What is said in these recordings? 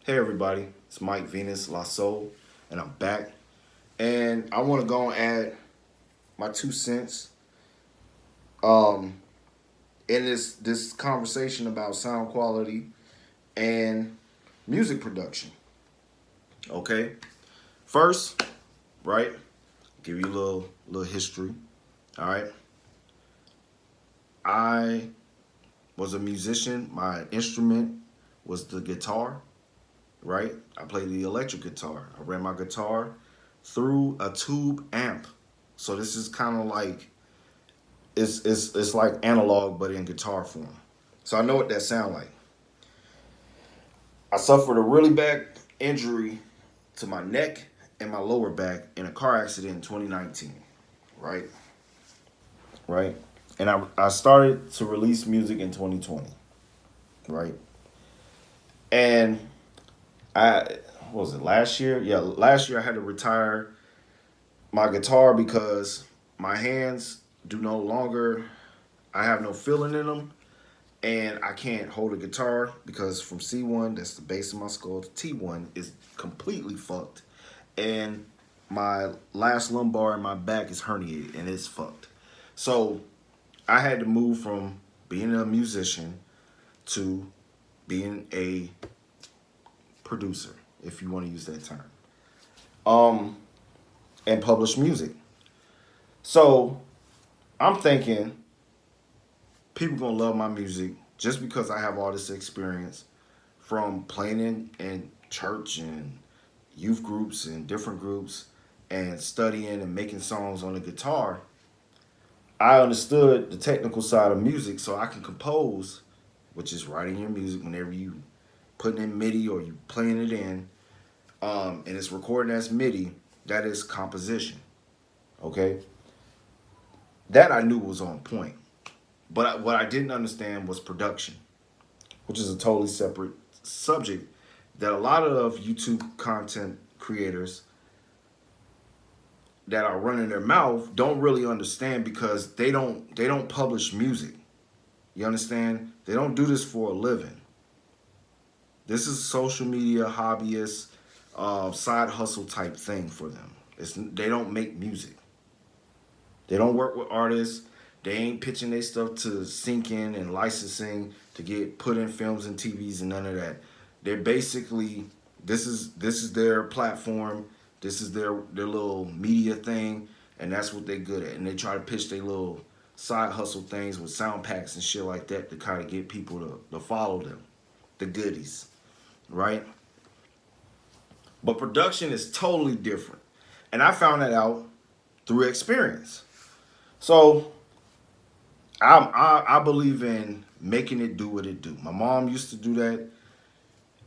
Hey everybody, it's Mike Venus La Soul, and I'm back. And I want to go and add my 2 cents in this conversation about sound quality and music production. Okay, first, right? Give you a little history. All right, I was a musician. My instrument was the guitar. Right, I played the electric guitar. I ran my guitar through a tube amp. So this is kind of like it's like analog but in guitar form. So I know what that sound like. I suffered a really bad injury to my neck and my lower back in a car accident in 2019. Right, right, and I started to release music in 2020. Right, and I what was it last year? Yeah, last year I had to retire my guitar because my hands do no longer I have no feeling in them, and I can't hold a guitar because from C1, that's the base of my skull, to T1 is completely fucked. And my last lumbar in my back is herniated and it's fucked. So I had to move from being a musician to being a producer, if you want to use that term, um, and publish music. So I'm thinking people gonna love my music just because I have all this experience from playing in church and youth groups and different groups and studying and making songs on the guitar. I understood the technical side of music, so I can compose, which is writing your music whenever you putting in MIDI or you playing it in, and it's recording as MIDI. That is composition. Okay, that I knew was on point. But what I didn't understand was production, which is a totally separate subject that a lot of YouTube content creators that are running their mouth don't really understand because they don't publish music. You understand? They don't do this for a living. This is social media hobbyist, side hustle type thing for them. They don't make music. They don't work with artists. They ain't pitching their stuff to syncing and licensing to get put in films and TVs and none of that. They're basically this is their platform. This is their little media thing, and that's what they're good at. And they try to pitch their little side hustle things with sound packs and shit like that to kind of get people to follow them, the goodies, right? But production is totally different, and I found that out through experience. So I believe in making it do what it do. My mom used to do that.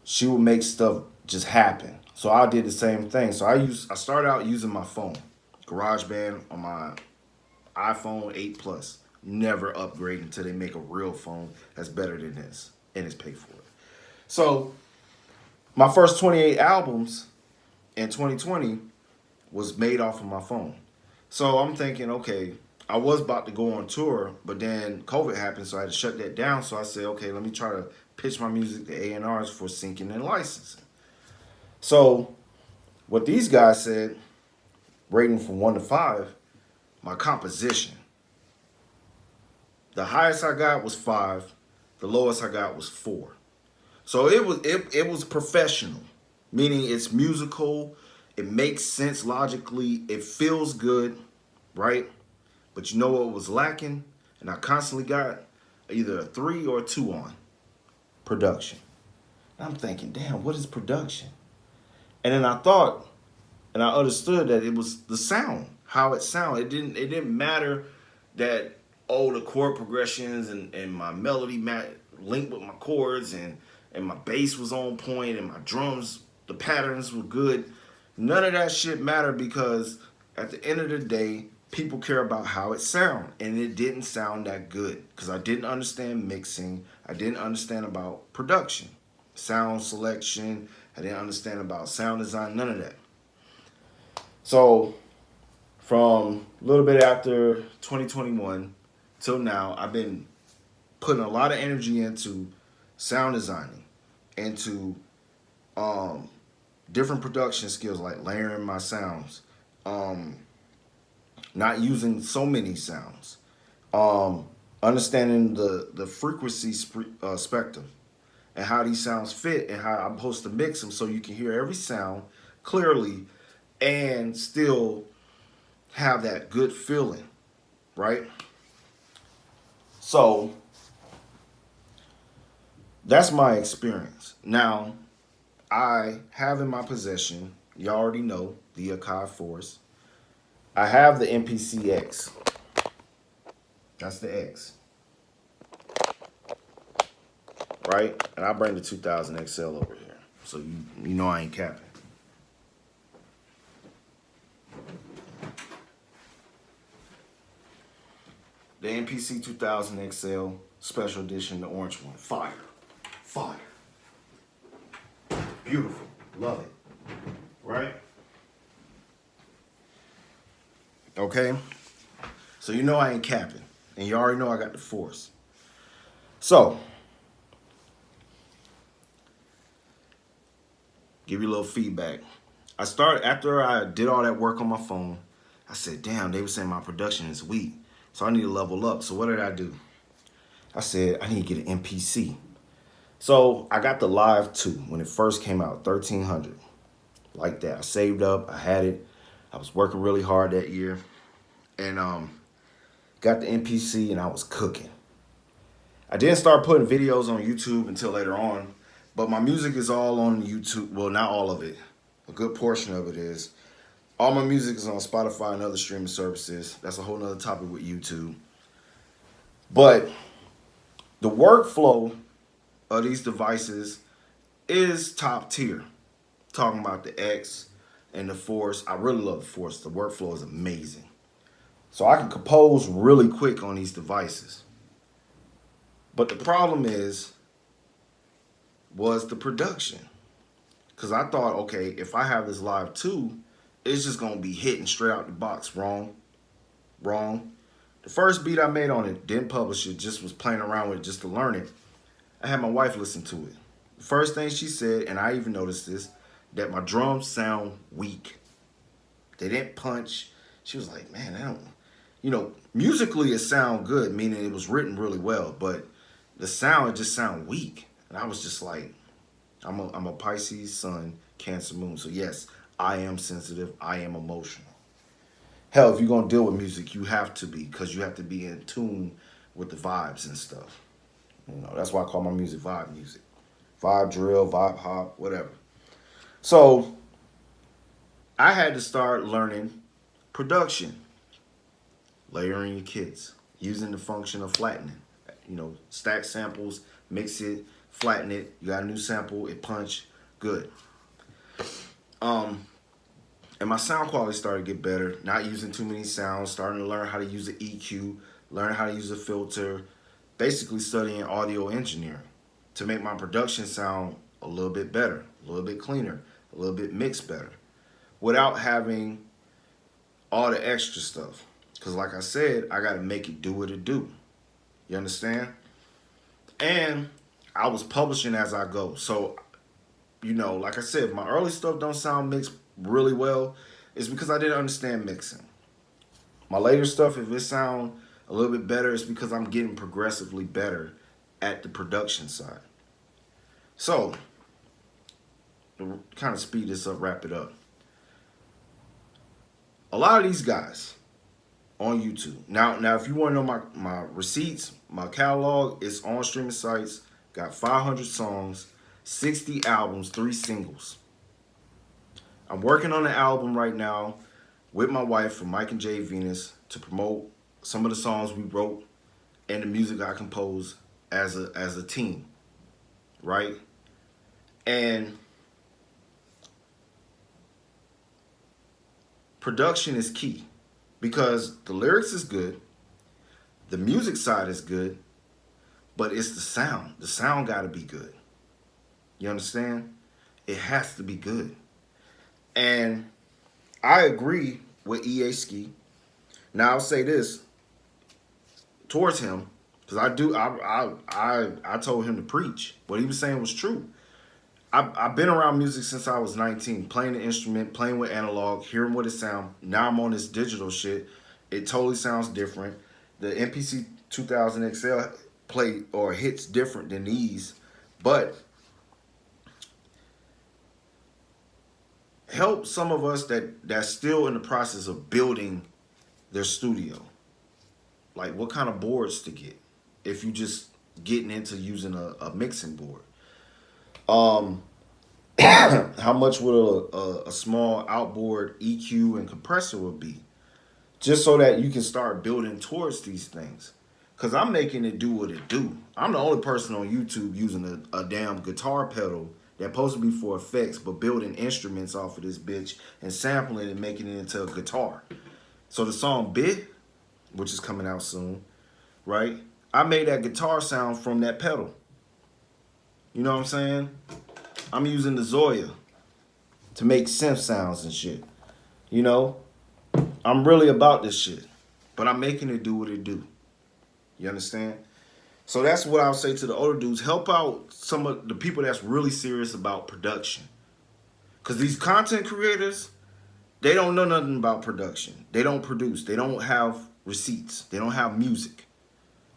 She would make stuff just happen. So I did the same thing. So I started out using my phone, GarageBand on my iPhone 8 Plus. Never upgrade until they make a real phone that's better than this and it's paid for it. So my first 28 albums in 2020 was made off of my phone. So I'm thinking, okay, I was about to go on tour, but then COVID happened, so I had to shut that down. So I said, okay, let me try to pitch my music to A&Rs for syncing and licensing. So what these guys said, rating from 1 to 5, my composition. The highest I got was 5. The lowest I got was 4. So it was professional, meaning it's musical. It makes sense logically. It feels good, right? But you know what was lacking? And I constantly got either a 3 or a 2 on production. And I'm thinking, damn, what is production? And then I thought, and I understood that it was the sound, how it sounded. It didn't matter that the chord progressions and my melody linked with my chords and my bass was on point and my drums, the patterns were good. None of that shit mattered because at the end of the day, people care about how it sound, and it didn't sound that good because I didn't understand mixing. I didn't understand about production, sound selection. I didn't understand about sound design, none of that. So from a little bit after 2021 till now, I've been putting a lot of energy into sound designing, into Um, Different production skills like layering my sounds, um, not using so many sounds, um, understanding the frequency spectrum and how these sounds fit and how I'm supposed to mix them so you can hear every sound clearly and still have that good feeling, right? So that's my experience. Now, I have in my possession, you already know, the Akai Force. I have the MPC-X. That's the X, right? And I bring the 2000 XL over here. So you know I ain't capping. The MPC 2000 XL Special Edition, the orange one. Fire. Fire. Beautiful. Love it. Right? Okay? So you know I ain't capping. And you already know I got the Force. So, give you a little feedback. I started, after I did all that work on my phone, I said, damn, they were saying my production is weak. So I need to level up. So what did I do? I said, I need to get an MPC. So I got the Live 2 when it first came out, 1300. Like that. I saved up, I had it. I was working really hard that year. And got the MPC and I was cooking. I didn't start putting videos on YouTube until later on, but my music is all on YouTube. Well, not all of it. A good portion of it is. All my music is on Spotify and other streaming services. That's a whole nother topic with YouTube. But the workflow of these devices is top tier. Talking about the X and the Force. I really love the Force. The workflow is amazing. So I can compose really quick on these devices. But the problem was the production. Because I thought, okay, if I have this Live 2, it's just going to be hitting straight out the box. Wrong. Wrong. The first beat I made on it, didn't publish it, just was playing around with it just to learn it. I had my wife listen to it. The first thing she said, and I even noticed this, that my drums sound weak. They didn't punch. She was like, man, I don't, musically it sound good, meaning it was written really well, but the sound, it just sound weak. And I was just like, I'm a Pisces sun, Cancer moon. So yes, I am sensitive. I am emotional. Hell, if you're going to deal with music, you have to be, because you have to be in tune with the vibes and stuff. That's why I call my music vibe music. Vibe drill, vibe hop, whatever. So I had to start learning production, layering your kits, using the function of flattening. Stack samples, mix it, flatten it. You got a new sample, it punch, good. And my sound quality started to get better, not using too many sounds, starting to learn how to use an EQ, learning how to use a filter, basically studying audio engineering to make my production sound a little bit better, a little bit cleaner, a little bit mixed better, without having all the extra stuff. Because like I said, I got to make it do what it do. You understand? And I was publishing as I go. So, like I said, my early stuff don't sound mixed really well. It's because I didn't understand mixing. My later stuff, if it sound a little bit better, it's because I'm getting progressively better at the production side. So, to kind of speed this up, wrap it up. A lot of these guys on YouTube. Now if you want to know my receipts, my catalog is on streaming sites. Got 500 songs, 60 albums, 3 singles. I'm working on an album right now with my wife for Mike and Jay Venus to promote some of the songs we wrote and the music I composed as a team, right? And production is key because the lyrics is good, the music side is good, but it's the sound. The sound got to be good. You understand? It has to be good. And I agree with EA Ski. Now I'll say this towards him, because I told him to preach. What he was saying was true. I've been around music since I was 19, playing the instrument, playing with analog, hearing what it sound. Now I'm on this digital shit. It totally sounds different. The MPC 2000 XL play or hits different than these, but help some of us that's still in the process of building their studio. Like what kind of boards to get if you just getting into using a mixing board. Um, how much would a small outboard EQ and compressor would be? Just so that you can start building towards these things. Cause I'm making it do what it do. I'm the only person on YouTube using a damn guitar pedal that's supposed to be for effects, but building instruments off of this bitch and sampling it and making it into a guitar. So the song Bit, which is coming out soon, right? I made that guitar sound from that pedal. You know what I'm saying? I'm using the Zoya to make synth sounds and shit. You know? I'm really about this shit. But I'm making it do what it do. You understand? So that's what I'll say to the older dudes. Help out some of the people that's really serious about production. Because these content creators, they don't know nothing about production. They don't produce. They don't have receipts. They don't have music.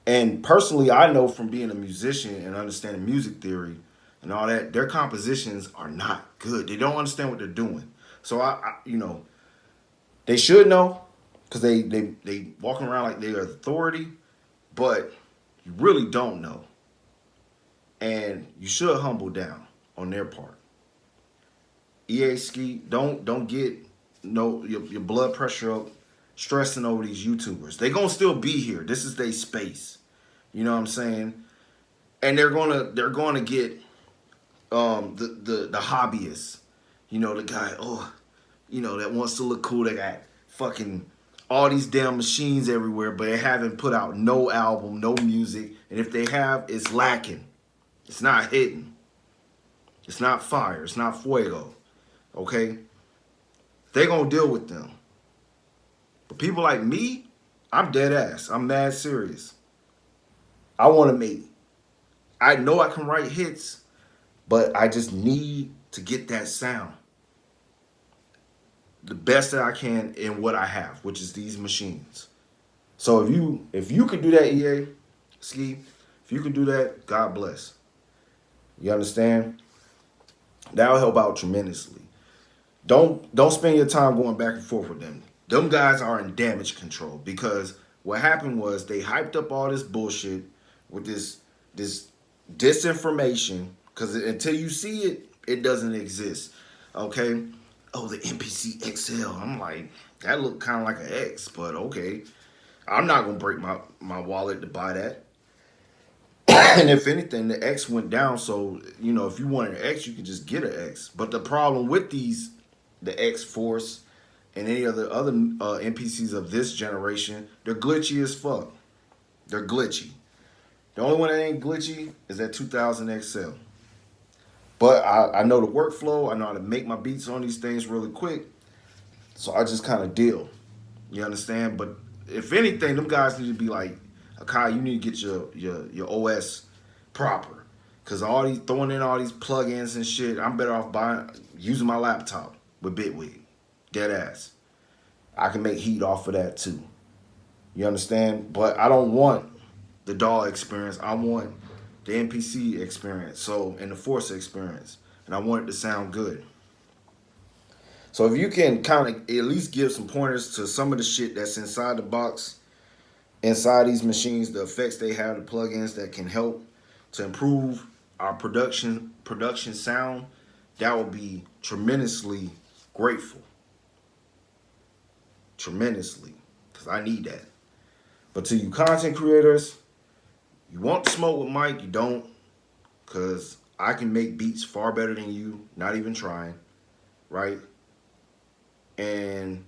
And personally, I know from being a musician and understanding music theory and all that, their compositions are not good. They don't understand what they're doing. So they should know because they walking around like they are authority, but you really don't know. And you should humble down on their part. EA Ski, don't get your blood pressure up stressing over these YouTubers. They gonna still be here. This is their space. You know what I'm saying? And they're gonna get the hobbyists. You know, the guy, that wants to look cool. They got fucking all these damn machines everywhere, but they haven't put out no album, no music. And if they have, it's lacking. It's not hitting. It's not fire. It's not fuego. Okay? They're gonna deal with them. But people like me, I'm dead ass. I'm mad serious. I want to make. I know I can write hits, but I just need to get that sound. The best that I can in what I have, which is these machines. So if you could do that, EA Ski, if you can do that, God bless. You understand? That'll help out tremendously. Don't spend your time going back and forth with them. Them guys are in damage control because what happened was they hyped up all this bullshit with this disinformation because until you see it, it doesn't exist. Okay? Oh, the MPC XL. I'm like, that looked kind of like an X, but okay. I'm not going to break my wallet to buy that. And if anything, the X went down. So, if you want an X, you can just get an X. But the problem with the X Force and any other NPCs of this generation, they're glitchy as fuck. They're glitchy. The only one that ain't glitchy is that 2000 XL. But I know the workflow. I know how to make my beats on these things really quick. So I just kind of deal. You understand? But if anything, them guys need to be like, Akai, you need to get your OS proper. Because throwing in all these plugins and shit, I'm better off using my laptop with Bitwig. Dead ass. I can make heat off of that too. You understand? But I don't want the DAW experience. I want the NPC experience, and the Force experience. And I want it to sound good. So if you can kind of at least give some pointers to some of the shit that's inside the box, inside these machines, the effects they have, the plugins that can help to improve our production sound, that would be tremendously grateful. Tremendously. Because I need that. But to you content creators, you want to smoke with Mike, you don't. Because I can make beats far better than you, not even trying. Right? And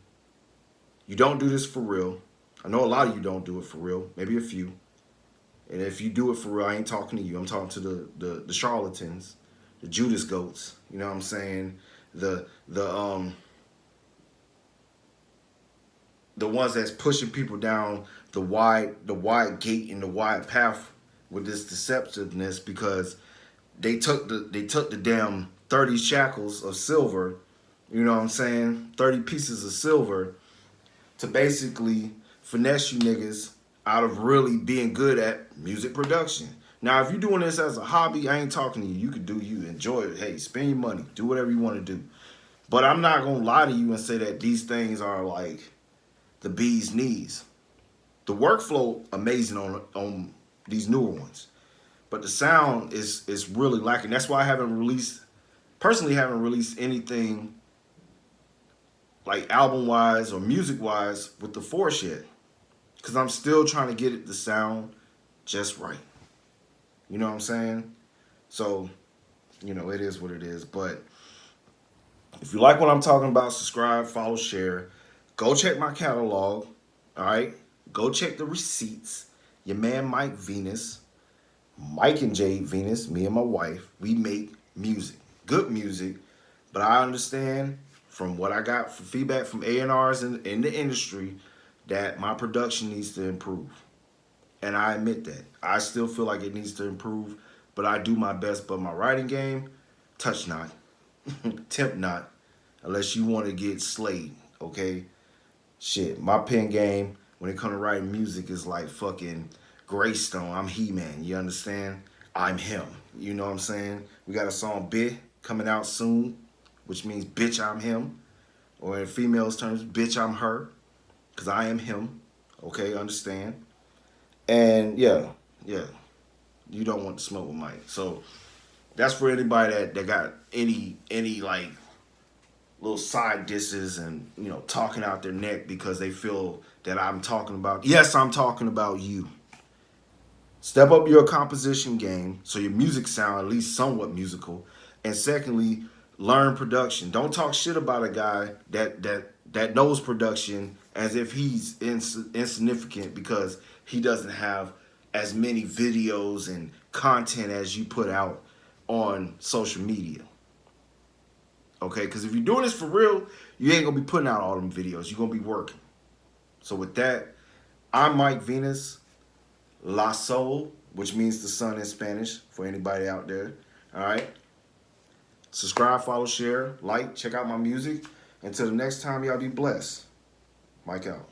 you don't do this for real. I know a lot of you don't do it for real. Maybe a few. And if you do it for real, I ain't talking to you. I'm talking to the charlatans, the Judas goats. You know what I'm saying? The ones that's pushing people down the wide gate and the wide path with this deceptiveness because they took the damn 30 shackles of silver, you know what I'm saying? 30 pieces of silver to basically finesse you niggas out of really being good at music production. Now, if you're doing this as a hobby, I ain't talking to you. You can do you. Enjoy it. Hey, spend your money. Do whatever you want to do. But I'm not going to lie to you and say that these things are like the bee's knees. The workflow amazing on these newer ones. But the sound is really lacking. That's why I haven't released anything like album wise or music wise with the Force yet. Because I'm still trying to get it to sound just right. You know what I'm saying? So, it is what it is. But if you like what I'm talking about, subscribe, follow, share. Go check my catalog. All right? Go check the receipts. Your man Mike Venus, Mike and Jade Venus, me and my wife, we make music. Good music. But I understand from what I got for feedback from A&Rs in the industry that my production needs to improve. And I admit that. I still feel like it needs to improve, but I do my best. But my writing game, touch not, tempt not, unless you want to get slayed, okay? Shit, my pen game, when it comes to writing music, is like fucking Greystone. I'm He-Man, you understand? I'm him, you know what I'm saying? We got a song, Bit, coming out soon, which means bitch, I'm him. Or in females' terms, bitch, I'm her, because I am him, okay, understand? And yeah, you don't want to smoke with Mike. So that's for anybody that got any like little side disses and talking out their neck because they feel that I'm talking about. Yes, I'm talking about you. Step up your composition game so your music sound at least somewhat musical. And secondly, learn production. Don't talk shit about a guy that knows production as if he's insignificant because he doesn't have as many videos and content as you put out on social media. Okay, because if you're doing this for real, you ain't gonna be putting out all them videos. You're gonna be working. So with that, I'm Mike Venus, La Sol, which means the sun in Spanish for anybody out there. All right. Subscribe, follow, share, like, check out my music. Until the next time, y'all be blessed. Mike out.